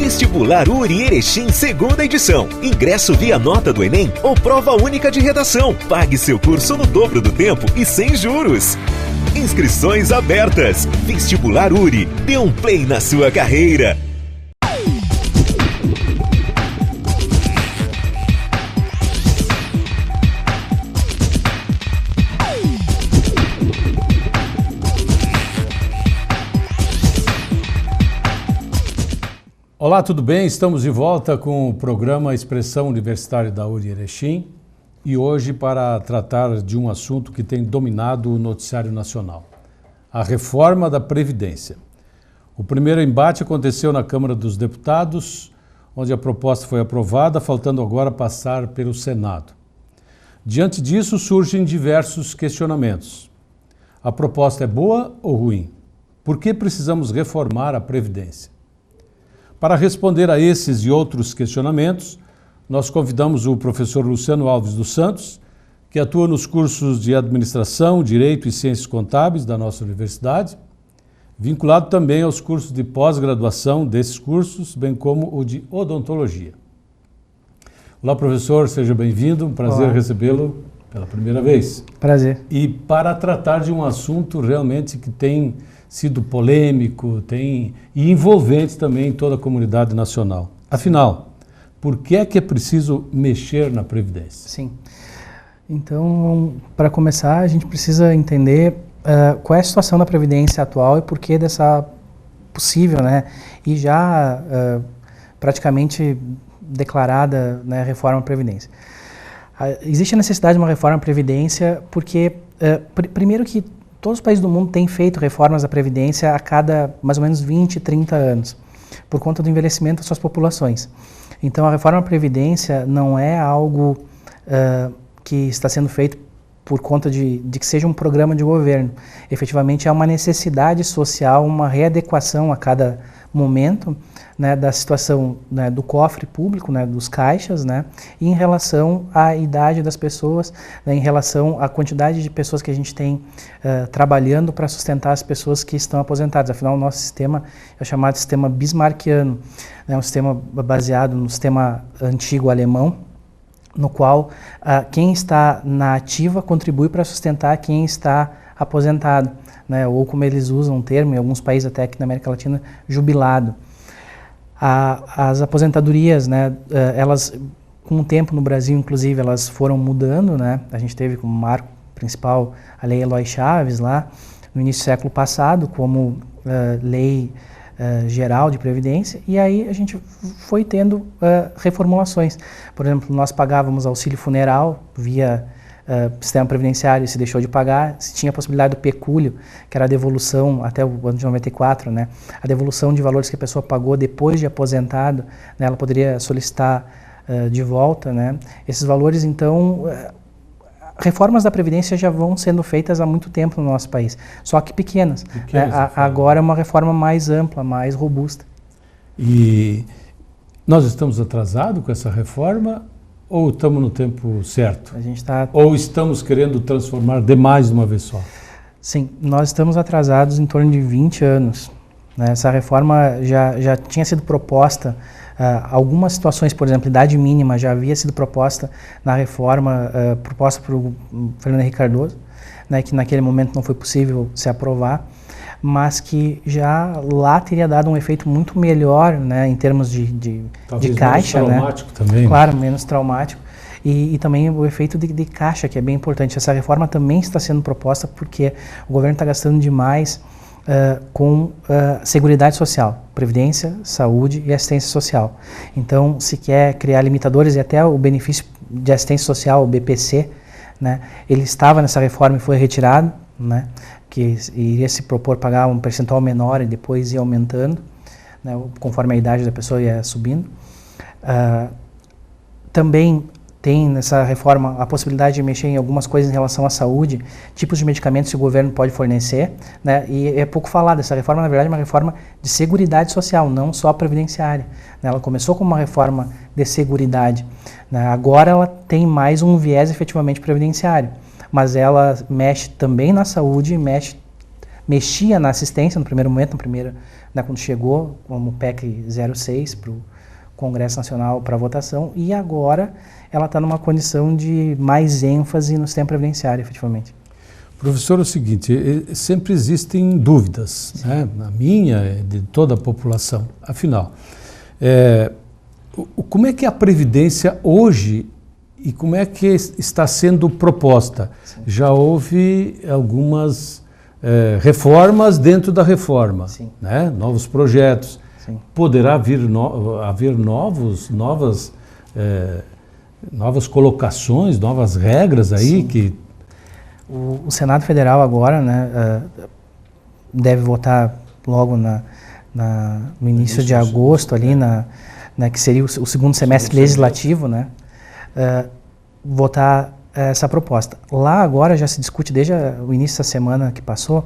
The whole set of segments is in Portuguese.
Vestibular URI Erechim, segunda edição. Ingresso via nota do Enem ou prova única de redação. Pague seu curso no dobro do tempo e sem juros. Inscrições abertas. Vestibular URI. Dê um play na sua carreira. Olá, tudo bem? Estamos de volta com o programa Expressão Universitária da URI Erechim e hoje para tratar de um assunto que tem dominado o noticiário nacional, a reforma da Previdência. O primeiro embate aconteceu na Câmara dos Deputados, onde a proposta foi aprovada, faltando agora passar pelo Senado. Diante disso, surgem diversos questionamentos. A proposta é boa ou ruim? Por que precisamos reformar a Previdência? Para responder a esses e outros questionamentos, nós convidamos o professor Luciano Alves dos Santos, que atua nos cursos de Administração, Direito e Ciências Contábeis da nossa universidade, vinculado também aos cursos de pós-graduação desses cursos, bem como o de Odontologia. Olá, professor, seja bem-vindo, um prazer recebê-lo pela primeira vez. Prazer. E para tratar de um assunto realmente que tem sido polêmico e envolvente também em toda a comunidade nacional. Afinal, por que é preciso mexer na Previdência? Sim. Então, para começar, a gente precisa entender qual é a situação da Previdência atual e por que dessa possível, e já praticamente declarada, reforma da Previdência. Existe a necessidade de uma reforma da Previdência porque, primeiro que todos os países do mundo têm feito reformas da Previdência a cada mais ou menos 20, 30 anos, por conta do envelhecimento das suas populações. Então, a reforma da Previdência não é algo que está sendo feito por conta de que seja um programa de governo. Efetivamente, é uma necessidade social, uma readequação a cada momento, da situação, do cofre público, dos caixas, e em relação à idade das pessoas, em relação à quantidade de pessoas que a gente tem trabalhando para sustentar as pessoas que estão aposentadas. Afinal, o nosso sistema é chamado sistema bismarckiano, um sistema baseado no sistema antigo alemão, no qual quem está na ativa contribui para sustentar quem está aposentado, ou como eles usam o termo, em alguns países até aqui na América Latina, jubilado. As aposentadorias, elas, com o tempo no Brasil, inclusive, elas foram mudando, A gente teve como marco principal a Lei Eloy Chaves, lá no início do século passado, como lei geral de previdência, e aí a gente foi tendo reformulações. Por exemplo, nós pagávamos auxílio funeral via sistema previdenciário, se deixou de pagar, se tinha a possibilidade do pecúlio, que era a devolução até o ano de 94, a devolução de valores que a pessoa pagou depois de aposentado, ela poderia solicitar de volta, Esses valores, então, reformas da Previdência já vão sendo feitas há muito tempo no nosso país, só que pequenas. Agora é uma reforma mais ampla, mais robusta. E nós estamos atrasados com essa reforma ou estamos no tempo certo? A gente está... Ou estamos querendo transformar demais de uma vez só? Sim, nós estamos atrasados em torno de 20 anos. Essa reforma já tinha sido proposta, algumas situações, por exemplo, idade mínima já havia sido proposta na reforma proposta por Fernando Henrique Cardoso, que naquele momento não foi possível se aprovar, mas que já lá teria dado um efeito muito melhor, em termos de caixa. Menos traumático também. Claro, menos traumático. E também o efeito de caixa, que é bem importante. Essa reforma também está sendo proposta porque o governo está gastando demais com Seguridade Social, Previdência, Saúde e Assistência Social. Então, se quer criar limitadores e até o benefício de assistência social, o BPC, ele estava nessa reforma e foi retirado, que iria se propor pagar um percentual menor e depois ia aumentando, conforme a idade da pessoa ia subindo. Também tem nessa reforma a possibilidade de mexer em algumas coisas em relação à saúde, tipos de medicamentos que o governo pode fornecer, e é pouco falado. Essa reforma, na verdade, é uma reforma de seguridade social, não só previdenciária. Ela começou como uma reforma de seguridade, agora ela tem mais um viés efetivamente previdenciário, mas ela mexe também na saúde, mexe mexia na assistência no primeiro momento, né, quando chegou como PEC 06 para o Congresso Nacional para votação, e agora ela está numa condição de mais ênfase no sistema previdenciário, efetivamente. Professor, é o seguinte, sempre existem dúvidas, né? A minha, de toda a população. Afinal, como é que é a Previdência hoje e como é que está sendo proposta? Sim. Já houve algumas reformas dentro da reforma, né? Novos projetos. Sim. Poderá haver novas colocações, novas regras aí. Sim. Que o Senado Federal agora, né, deve votar logo no início de agosto, ali, que seria o segundo semestre legislativo, né, votar essa proposta. Lá agora já se discute, desde o início da semana que passou,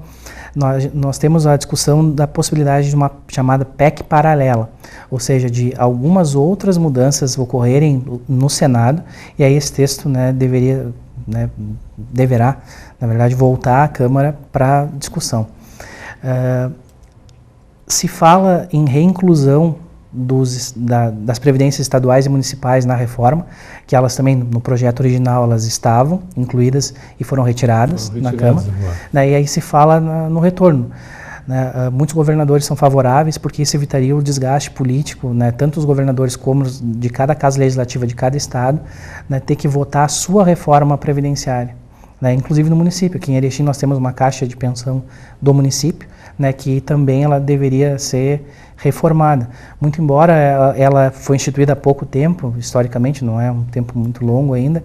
nós temos a discussão da possibilidade de uma chamada PEC paralela, ou seja, de algumas outras mudanças ocorrerem no Senado, e aí esse texto, né, deverá, na verdade, voltar à Câmara para discussão. Se fala em reinclusão das previdências estaduais e municipais na reforma, que elas também, no projeto original, elas estavam incluídas e foram retiradas na Câmara. E aí se fala no retorno. Né? Muitos governadores são favoráveis porque isso evitaria o desgaste político, né? Tanto os governadores como de cada casa legislativa de cada estado, né, ter que votar a sua reforma previdenciária. Né? Inclusive no município, aqui em Erechim nós temos uma caixa de pensão do município, né, que também ela deveria ser reformada. Muito embora ela foi instituída há pouco tempo, historicamente, não é um tempo muito longo ainda,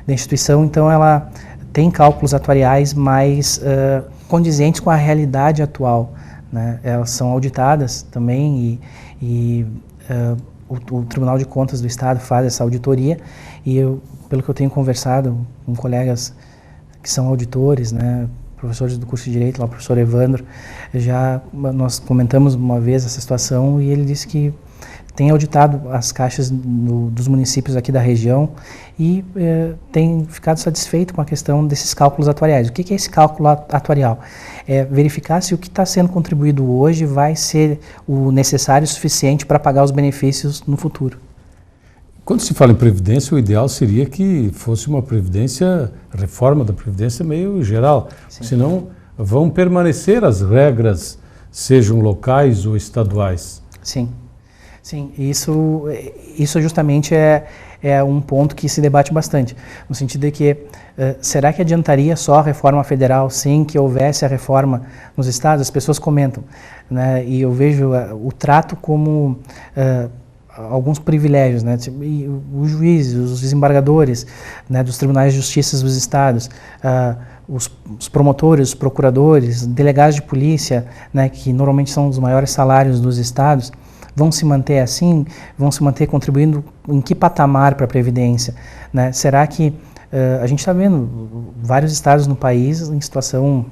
da instituição, então ela tem cálculos atuariais mais condizentes com a realidade atual. Né? Elas são auditadas também e o Tribunal de Contas do Estado faz essa auditoria e pelo que eu tenho conversado com colegas que são auditores, né, professores do curso de Direito, lá o professor Evandro, nós comentamos uma vez essa situação e ele disse que tem auditado as caixas dos municípios aqui da região e tem ficado satisfeito com a questão desses cálculos atuariais. O que é esse cálculo atuarial? É verificar se o que está sendo contribuído hoje vai ser o necessário e suficiente para pagar os benefícios no futuro. Quando se fala em Previdência, o ideal seria que fosse uma reforma da Previdência meio geral. Sim. Senão vão permanecer as regras, sejam locais ou estaduais. Sim. Sim, isso justamente é um ponto que se debate bastante, no sentido de que será que adiantaria só a reforma federal sem que houvesse a reforma nos estados? As pessoas comentam, né, e eu vejo o trato como alguns privilégios, né, e os juízes, os desembargadores, né, dos tribunais de justiça dos estados, os promotores, os procuradores, delegados de polícia, né, que normalmente são os maiores salários dos estados, vão se manter assim? Vão se manter contribuindo em que patamar para a Previdência? Né? Será que a gente está vendo vários estados no país em situação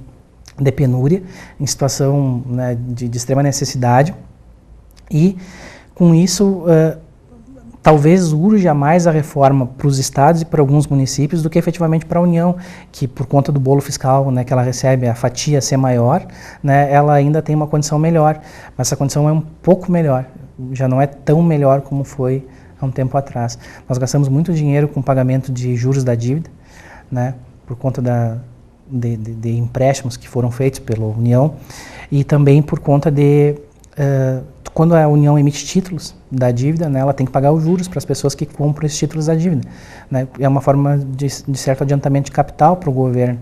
de penúria, em situação, né, de extrema necessidade e com isso talvez urja mais a reforma para os estados e para alguns municípios do que efetivamente para a União, que por conta do bolo fiscal, né, que ela recebe, a fatia ser maior, né, ela ainda tem uma condição melhor, mas essa condição é um pouco melhor, já não é tão melhor como foi há um tempo atrás. Nós gastamos muito dinheiro com o pagamento de juros da dívida, né, por conta de empréstimos que foram feitos pela União e também por conta de quando a União emite títulos da dívida, né, ela tem que pagar os juros para as pessoas que compram esses títulos da dívida. Né? É uma forma de certo adiantamento de capital para o governo.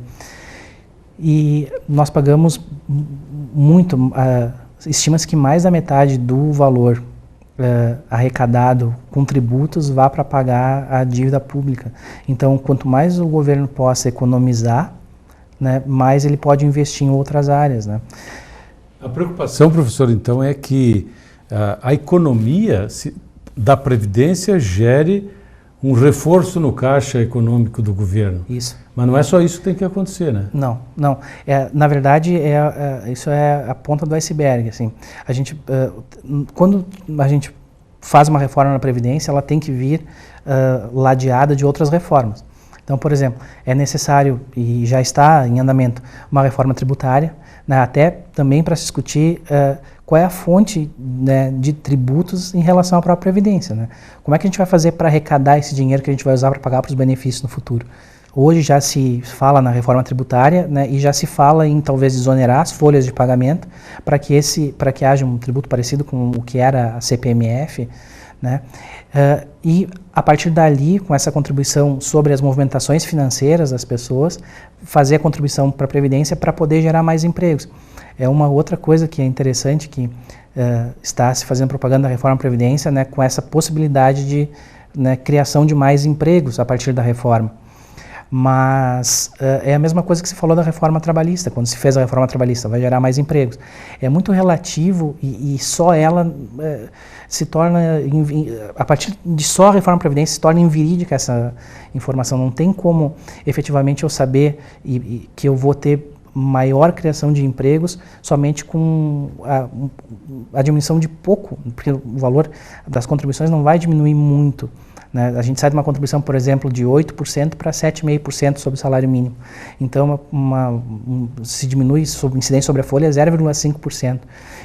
E nós pagamos muito, estima-se que mais da metade do valor arrecadado com tributos vá para pagar a dívida pública. Então, quanto mais o governo possa economizar, né, mais ele pode investir em outras áreas. Né? A preocupação, professor, então, é que a economia da Previdência gere um reforço no caixa econômico do governo. Isso. Mas não é só isso que tem que acontecer, né? Não, não. Na verdade, isso é a ponta do iceberg. Assim. Quando a gente faz uma reforma na Previdência, ela tem que vir ladeada de outras reformas. Então, por exemplo, é necessário, e já está em andamento, uma reforma tributária, né, até também para se discutir qual é a fonte, né, de tributos em relação à própria Previdência, né? Como é que a gente vai fazer para arrecadar esse dinheiro que a gente vai usar para pagar para os benefícios no futuro? Hoje já se fala na reforma tributária, né, e já se fala em talvez desonerar as folhas de pagamento para que haja um tributo parecido com o que era a CPMF, né? E a partir dali, com essa contribuição sobre as movimentações financeiras das pessoas, fazer a contribuição para a Previdência para poder gerar mais empregos. É uma outra coisa que é interessante, que está se fazendo propaganda da reforma da Previdência, né, com essa possibilidade de, né, criação de mais empregos a partir da reforma. Mas é a mesma coisa que se falou da reforma trabalhista. Quando se fez a reforma trabalhista, vai gerar mais empregos. É muito relativo e só ela se torna, a partir de só a reforma da Previdência, se torna inverídica essa informação. Não tem como efetivamente eu saber que eu vou ter maior criação de empregos somente com a diminuição de pouco, porque o valor das contribuições não vai diminuir muito, né? A gente sai de uma contribuição, por exemplo, de 8% para 7,5% sobre o salário mínimo. Então, se diminui sobre incidência sobre a folha 0,5%.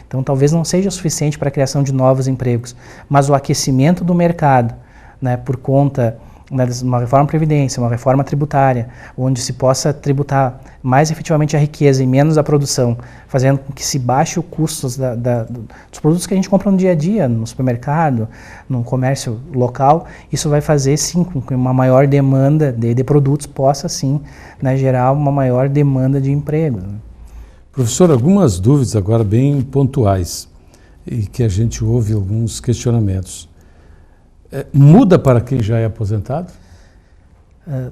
Então, talvez não seja suficiente para a criação de novos empregos. Mas o aquecimento do mercado, né, por conta, né, de uma reforma da Previdência, uma reforma tributária, onde se possa tributar mais efetivamente a riqueza e menos a produção, fazendo com que se baixe o custo dos produtos que a gente compra no dia a dia, no supermercado, no comércio local. Isso vai fazer, sim, com que uma maior demanda de produtos possa, sim, né, gerar uma maior demanda de emprego. Professor, algumas dúvidas agora bem pontuais e que a gente ouve alguns questionamentos. Muda para quem já é aposentado?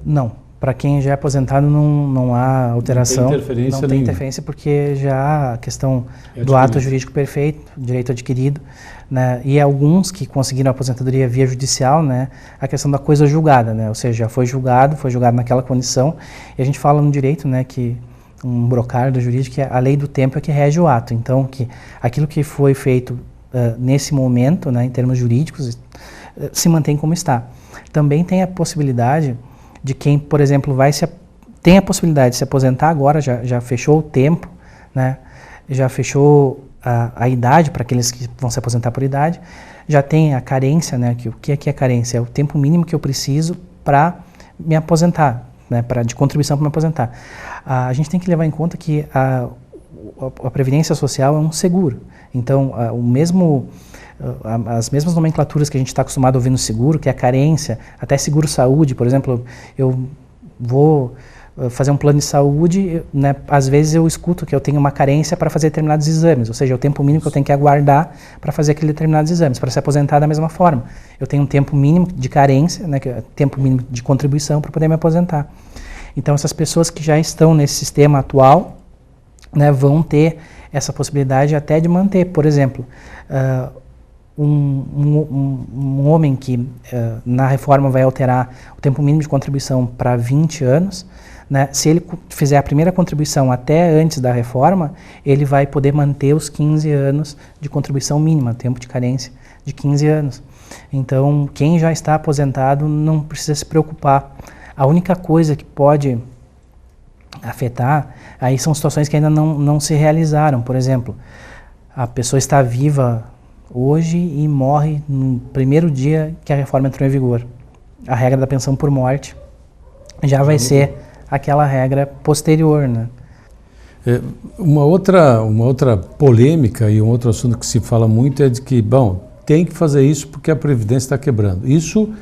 Não. Para quem já é aposentado não há alteração. Não tem interferência Não tem interferência porque já há a questão do ato jurídico perfeito, direito adquirido, né? E alguns que conseguiram a aposentadoria via judicial, né? A questão da coisa julgada, né? Ou seja, já foi julgado naquela condição. E a gente fala no direito, né, que um brocardo jurídico, que a lei do tempo é que rege o ato. Então, que aquilo que foi feito nesse momento, né, em termos jurídicos, se mantém como está. Também tem a possibilidade de quem, por exemplo, tem a possibilidade de se aposentar agora, já fechou o tempo, né, já fechou a idade para aqueles que vão se aposentar por idade, já tem a carência, né, que o que é carência? É o tempo mínimo que eu preciso para me aposentar, né, de contribuição para me aposentar. A gente tem que levar em conta que a Previdência Social é um seguro. Então, as mesmas nomenclaturas que a gente está acostumado a ouvir no seguro, que é a carência, até seguro-saúde, por exemplo, eu vou fazer um plano de saúde, né, às vezes eu escuto que eu tenho uma carência para fazer determinados exames, ou seja, o tempo mínimo que eu tenho que aguardar para fazer aqueles determinados exames, para se aposentar da mesma forma. Eu tenho um tempo mínimo de carência, né, que é tempo mínimo de contribuição para poder me aposentar. Então, essas pessoas que já estão nesse sistema atual, né, vão ter essa possibilidade até de manter, por exemplo, um homem que na reforma vai alterar o tempo mínimo de contribuição para 20 anos, né, se ele fizer a primeira contribuição até antes da reforma, ele vai poder manter os 15 anos de contribuição mínima, tempo de carência de 15 anos. Então, quem já está aposentado não precisa se preocupar. A única coisa que pode afetar, aí são situações que ainda não se realizaram. Por exemplo, a pessoa está viva hoje e morre no primeiro dia que a reforma entrou em vigor. A regra da pensão por morte já vai ser aquela regra posterior, né? Uma outra polêmica e um outro assunto que se fala muito é de que, bom, tem que fazer isso porque a Previdência está quebrando. Isso,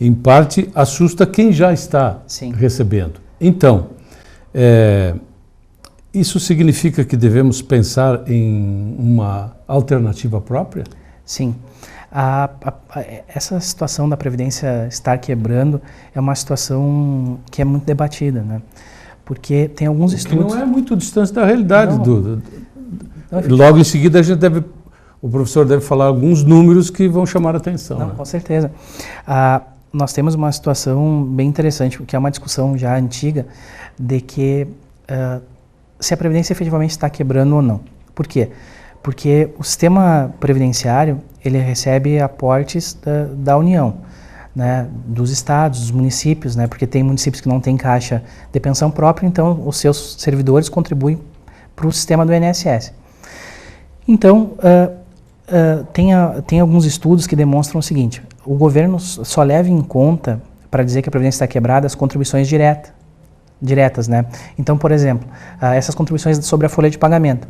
em parte, assusta quem já está recebendo. Então, isso significa que devemos pensar em uma alternativa própria? Sim. Essa situação da Previdência estar quebrando é uma situação que é muito debatida, né? Porque tem alguns estudos... não é muito distante da realidade. Logo em seguida, o professor deve falar alguns números que vão chamar a atenção. Não, né? Com certeza. Nós temos uma situação bem interessante, que é uma discussão já antiga, de que se a Previdência efetivamente está quebrando ou não. Por quê? Porque o sistema previdenciário, ele recebe aportes da União, né, dos estados, dos municípios, né, porque tem municípios que não têm caixa de pensão própria, então os seus servidores contribuem para o sistema do INSS. Então, tem alguns estudos que demonstram o seguinte: o governo só leva em conta, para dizer que a Previdência está quebrada, as contribuições diretas, né? Então, por exemplo, essas contribuições sobre a folha de pagamento,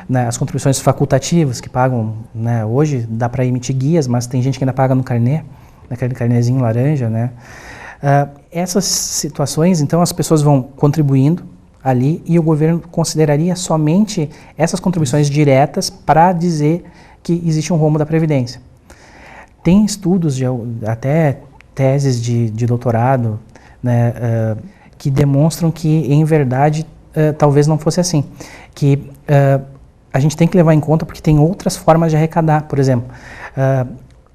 né? As contribuições facultativas que pagam, né? Hoje dá para emitir guias, mas tem gente que ainda paga no carnê, naquele carnezinho laranja, né? Essas situações, então, as pessoas vão contribuindo ali e o governo consideraria somente essas contribuições diretas para dizer que existe um rombo da Previdência. Tem estudos, até teses de doutorado, né, que demonstram que, em verdade, talvez não fosse assim. Que a gente tem que levar em conta porque tem outras formas de arrecadar. Por exemplo,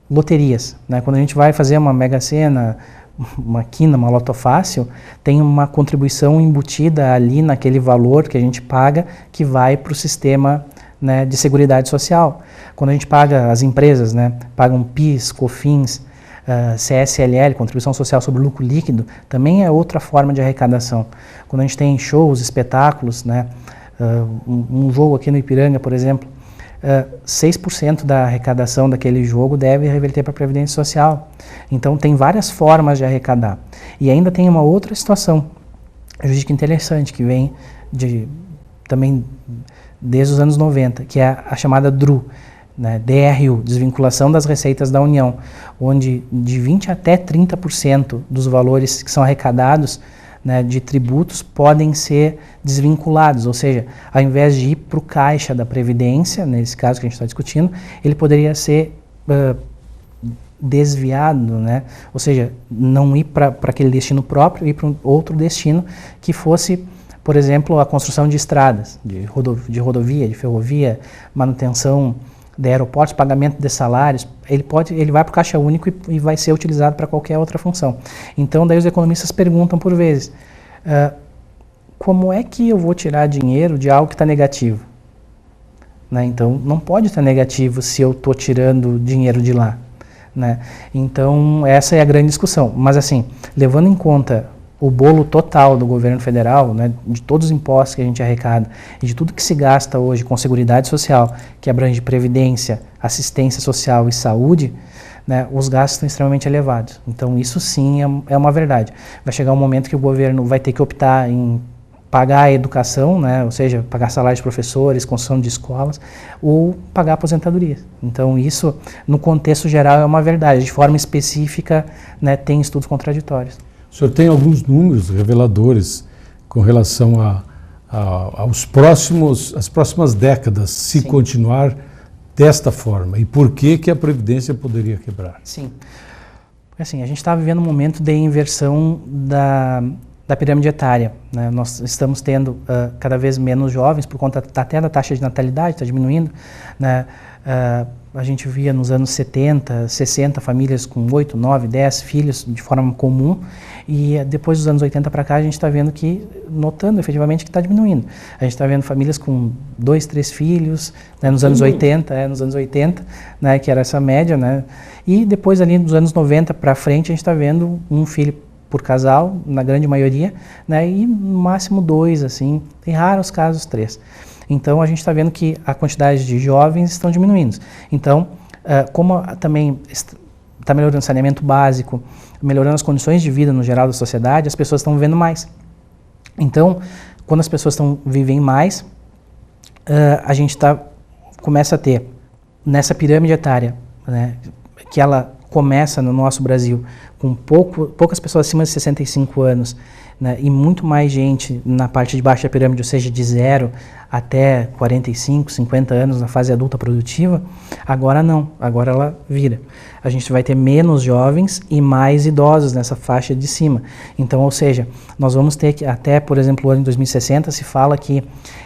loterias, né? Quando a gente vai fazer uma Mega Sena, uma quina, uma loto fácil, tem uma contribuição embutida ali naquele valor que a gente paga, que vai para o sistema, né, de Seguridade Social. Quando a gente paga, as empresas, né, pagam PIS, COFINS, CSLL, Contribuição Social sobre Lucro Líquido, também é outra forma de arrecadação. Quando a gente tem shows, espetáculos, né, um jogo aqui no Ipiranga, por exemplo, 6% da arrecadação daquele jogo deve reverter para a Previdência Social. Então, tem várias formas de arrecadar. E ainda tem uma outra situação jurídica interessante, que vem também desde os anos 90, que é a chamada DRU, né, DRU, Desvinculação das Receitas da União, onde de 20% até 30% dos valores que são arrecadados, né, de tributos podem ser desvinculados, ou seja, ao invés de ir para o caixa da Previdência, nesse caso que a gente está discutindo, ele poderia ser desviado, né, ou seja, não ir para aquele destino próprio, ir para um outro destino que fosse, por exemplo, a construção de estradas, de rodovia, de ferrovia, manutenção de aeroportos, pagamento de salários. Ele vai para o caixa único e vai ser utilizado para qualquer outra função. Então, daí os economistas perguntam por vezes, como é que eu vou tirar dinheiro de algo que está negativo? Né? Então, não pode estar negativo se eu estou tirando dinheiro de lá. Né? Então, essa é a grande discussão. Mas, assim, levando em conta o bolo total do governo federal, né, de todos os impostos que a gente arrecada e de tudo que se gasta hoje com Seguridade Social, que abrange previdência, assistência social e saúde, né, os gastos estão extremamente elevados. Então, isso sim é uma verdade. Vai chegar um momento que o governo vai ter que optar em pagar a educação, né, ou seja, pagar salários de professores, construção de escolas, ou pagar aposentadorias. Então, isso, no contexto geral, é uma verdade. De forma específica, né, tem estudos contraditórios. O senhor tem alguns números reveladores com relação às próximas décadas, se Sim. continuar desta forma, e por que a Previdência poderia quebrar? Sim. Porque, assim, a gente está vivendo um momento de inversão da pirâmide etária. Né? Nós estamos tendo cada vez menos jovens, por conta até da taxa de natalidade, está diminuindo. Né? A gente via nos anos 70, 60 famílias com 8, 9, 10 filhos de forma comum, e depois dos anos 80 para cá a gente está vendo notando efetivamente que está diminuindo. A gente está vendo famílias com 2, 3 filhos, né, nos anos 80, né, que era essa média, né, e depois ali dos anos 90 para frente a gente está vendo um filho por casal, na grande maioria, né, e no máximo 2, assim, tem raros casos 3. Então, a gente está vendo que a quantidade de jovens estão diminuindo. Então, como também está melhorando o saneamento básico, melhorando as condições de vida no geral da sociedade, as pessoas estão vivendo mais. Então, quando as pessoas vivem mais, a gente começa a ter, nessa pirâmide etária, né, que ela começa no nosso Brasil com poucas pessoas acima de 65 anos, né, e muito mais gente na parte de baixo da pirâmide, ou seja, de 0 até 45, 50 anos na fase adulta produtiva, agora não, agora ela vira. A gente vai ter menos jovens e mais idosos nessa faixa de cima. Então, ou seja, nós vamos ter que, até, por exemplo, o ano de 2060, se fala que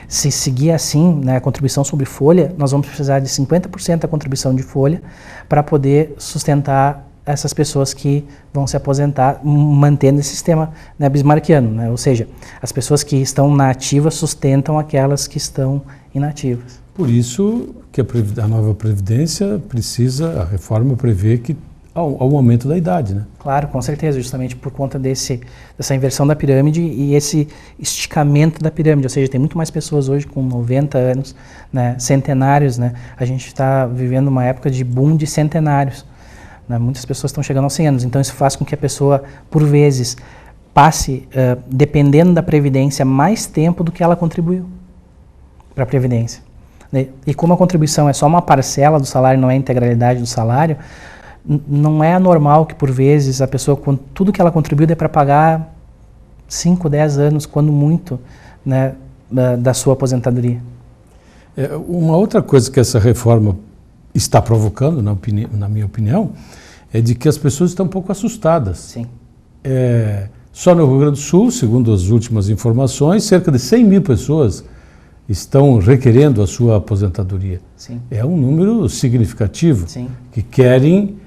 se seguir assim, né, a contribuição sobre folha, nós vamos precisar de 50% da contribuição de folha para poder sustentar essas pessoas que vão se aposentar, mantendo esse sistema, né, bismarckiano, né? Ou seja, as pessoas que estão na ativa sustentam aquelas que estão inativas. Por isso que a nova Previdência a reforma prevê que ao aumento da idade, né? Claro, com certeza, justamente por conta dessa inversão da pirâmide e esse esticamento da pirâmide, ou seja, tem muito mais pessoas hoje com 90 anos, né, centenários, né? A gente está vivendo uma época de boom de centenários, né? Muitas pessoas estão chegando aos 100 anos, então isso faz com que a pessoa, por vezes, passe, dependendo da Previdência, mais tempo do que ela contribuiu para a Previdência. Né? E como a contribuição é só uma parcela do salário, não é a integralidade do salário, não é anormal que, por vezes, a pessoa, com tudo que ela contribuiu, dê para pagar 5, 10 anos, quando muito, né, da sua aposentadoria. Uma outra coisa que essa reforma está provocando, na minha opinião, é de que as pessoas estão um pouco assustadas. Sim. Só no Rio Grande do Sul, segundo as últimas informações, cerca de 100 mil pessoas estão requerendo a sua aposentadoria. Sim. É um número significativo. Sim. Que querem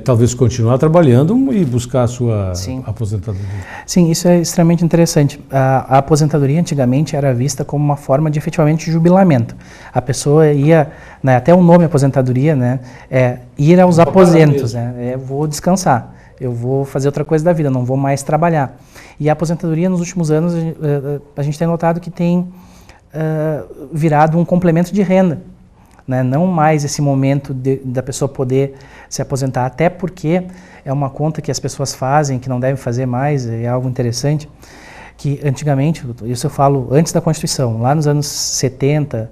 talvez continuar trabalhando e buscar a sua aposentadoria. Sim, isso é extremamente interessante. A aposentadoria antigamente era vista como uma forma de efetivamente jubilamento. A pessoa ia, né, até o nome aposentadoria, né, ir aos aposentos, né, eu vou descansar, eu vou fazer outra coisa da vida, não vou mais trabalhar. E a aposentadoria nos últimos anos a gente tem notado que tem virado um complemento de renda. Né, não mais esse momento da pessoa poder se aposentar, até porque é uma conta que as pessoas fazem, que não devem fazer mais, é algo interessante, que antigamente, isso eu falo antes da Constituição, lá nos anos 70,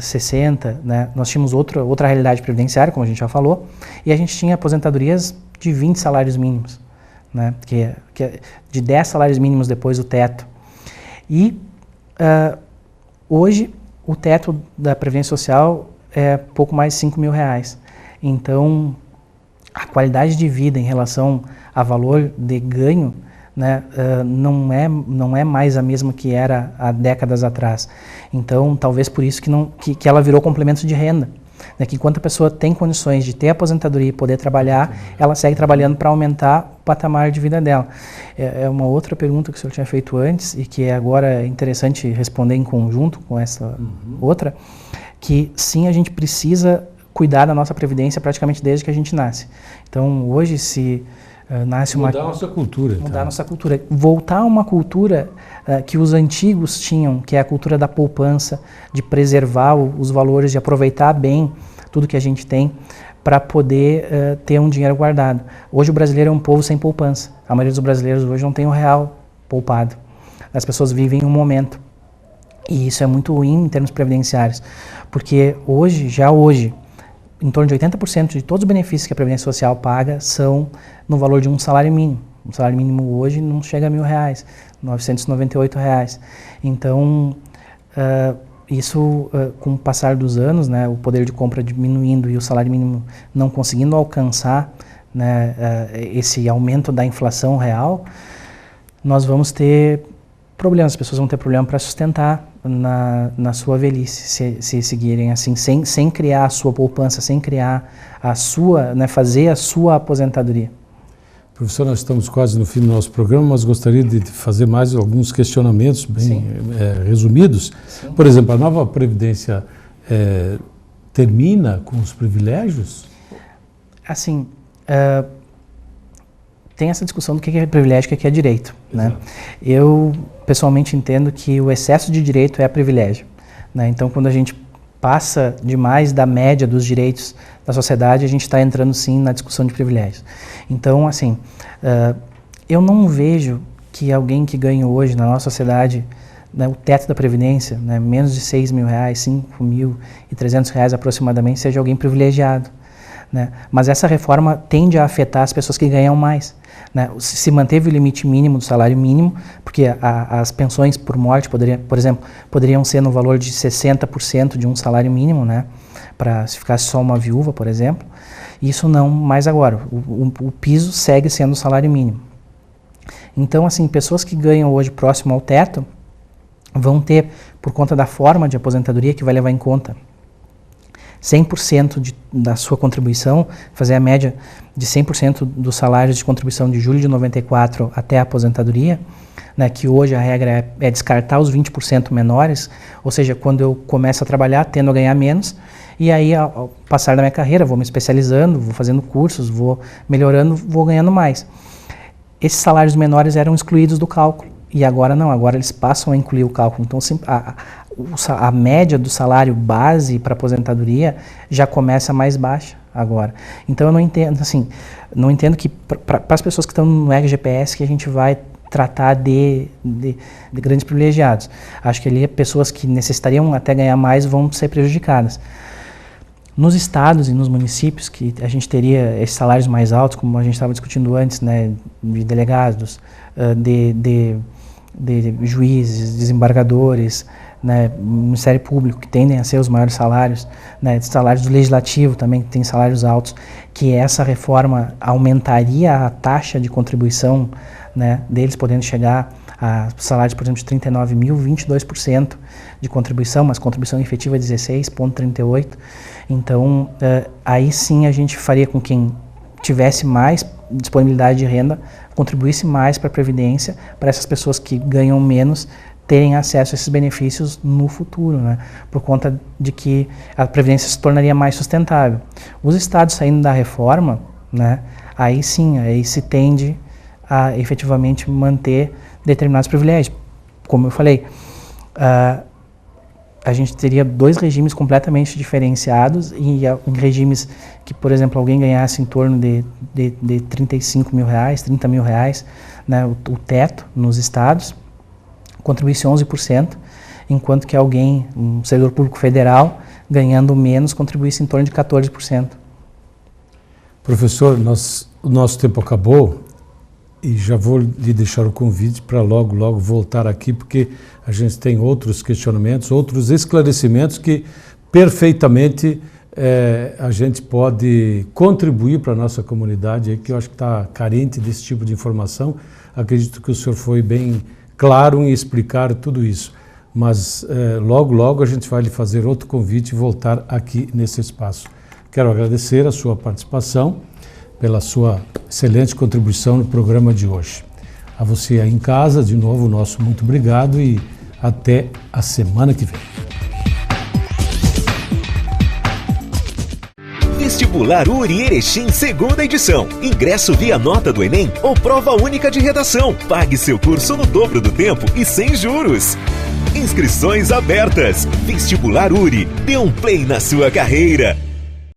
60, né, nós tínhamos outra realidade previdenciária, como a gente já falou, e a gente tinha aposentadorias de 20 salários mínimos, né, que é de 10 salários mínimos depois do teto. E hoje o teto da Previdência Social é pouco mais de 5 mil reais. Então, a qualidade de vida em relação a valor de ganho, né, não é mais a mesma que era há décadas atrás. Então, talvez por isso que ela virou complemento de renda. Né, que enquanto a pessoa tem condições de ter aposentadoria e poder trabalhar, ela segue trabalhando para aumentar o patamar de vida dela. É uma outra pergunta que o senhor tinha feito antes e que agora é interessante responder em conjunto com essa outra, que sim, a gente precisa cuidar da nossa previdência praticamente desde que a gente nasce. Então, hoje, se nasce uma... Mudar a nossa cultura. Mudar a nossa cultura. Voltar a uma cultura que os antigos tinham, que é a cultura da poupança, de preservar os valores, de aproveitar bem tudo que a gente tem para poder ter um dinheiro guardado. Hoje o brasileiro é um povo sem poupança. A maioria dos brasileiros hoje não tem um real poupado. As pessoas vivem um momento. E isso é muito ruim em termos previdenciários, porque já hoje, em torno de 80% de todos os benefícios que a Previdência Social paga são no valor de um salário mínimo. Um salário mínimo hoje não chega a R$1.000, R$998. Então, isso, com o passar dos anos, né, o poder de compra diminuindo e o salário mínimo não conseguindo alcançar, né, esse aumento da inflação real, nós vamos ter problemas, as pessoas vão ter problema para sustentar na sua velhice, se seguirem assim, sem criar a sua poupança, sem criar a sua, né, fazer a sua aposentadoria. Professor, nós estamos quase no fim do nosso programa, mas gostaria de fazer mais alguns questionamentos bem resumidos. Sim. Por exemplo, a nova Previdência termina com os privilégios? Assim, tem essa discussão do que é privilégio e o que é direito. Né? Eu, pessoalmente, entendo que o excesso de direito é privilégio. Né? Então, quando a gente passa demais da média dos direitos da sociedade, a gente está entrando, sim, na discussão de privilégios. Então, assim, eu não vejo que alguém que ganha hoje na nossa sociedade, né, o teto da Previdência, né, menos de R$6.000, R$5.300 aproximadamente, seja alguém privilegiado. Né? Mas essa reforma tende a afetar as pessoas que ganham mais. Né? Se manteve o limite mínimo do salário mínimo, porque as pensões por morte, por exemplo, poderiam ser no valor de 60% de um salário mínimo, né? Para se ficasse só uma viúva, por exemplo. Isso não mais agora. O piso segue sendo o salário mínimo. Então, assim, pessoas que ganham hoje próximo ao teto vão ter, por conta da forma de aposentadoria que vai levar em conta 100% da sua contribuição, fazer a média de 100% dos salários de contribuição de julho de 94 até a aposentadoria, né, que hoje a regra é descartar os 20% menores, ou seja, quando eu começo a trabalhar, tendo a ganhar menos, e aí ao passar da minha carreira, vou me especializando, vou fazendo cursos, vou melhorando, vou ganhando mais. Esses salários menores eram excluídos do cálculo, e agora não, agora eles passam a incluir o cálculo. Então a média do salário base para aposentadoria já começa mais baixa agora. Então eu não entendo, assim, não entendo que para as pessoas que estão no EGPS que a gente vai tratar de grandes privilegiados. Acho que ali pessoas que necessitariam até ganhar mais vão ser prejudicadas. Nos estados e nos municípios que a gente teria esses salários mais altos, como a gente estava discutindo antes, né, de delegados, de juízes, desembargadores, né, Ministério Público, que tendem a ser os maiores salários, né, salários do Legislativo também, que tem salários altos, que essa reforma aumentaria a taxa de contribuição, né, deles, podendo chegar a salários, por exemplo, de 39 mil, 22% de contribuição, mas contribuição efetiva é 16,38%. Então, aí sim a gente faria com quem tivesse mais disponibilidade de renda, contribuísse mais para a Previdência, para essas pessoas que ganham menos terem acesso a esses benefícios no futuro, né? Por conta de que a Previdência se tornaria mais sustentável. Os estados saindo da reforma, né, aí sim, aí se tende a efetivamente manter determinados privilégios. Como eu falei, a gente teria dois regimes completamente diferenciados em regimes que, por exemplo, alguém ganhasse em torno de 35 mil reais, 30 mil reais, né, o teto nos estados, contribuísse 11%, enquanto que alguém, um servidor público federal, ganhando menos, contribuísse em torno de 14%. Professor, o nosso tempo acabou e já vou lhe deixar o convite para logo voltar aqui, porque a gente tem outros questionamentos, outros esclarecimentos que perfeitamente a gente pode contribuir para a nossa comunidade, que eu acho que está carente desse tipo de informação. Acredito que o senhor foi bem claro em explicar tudo isso, mas logo a gente vai lhe fazer outro convite e voltar aqui nesse espaço. Quero agradecer a sua participação, pela sua excelente contribuição no programa de hoje. A você aí em casa, de novo, nosso muito obrigado e até a semana que vem. Vestibular URI Erechim, segunda edição. Ingresso via nota do Enem ou prova única de redação. Pague seu curso no dobro do tempo e sem juros. Inscrições abertas. Vestibular URI. Dê um play na sua carreira.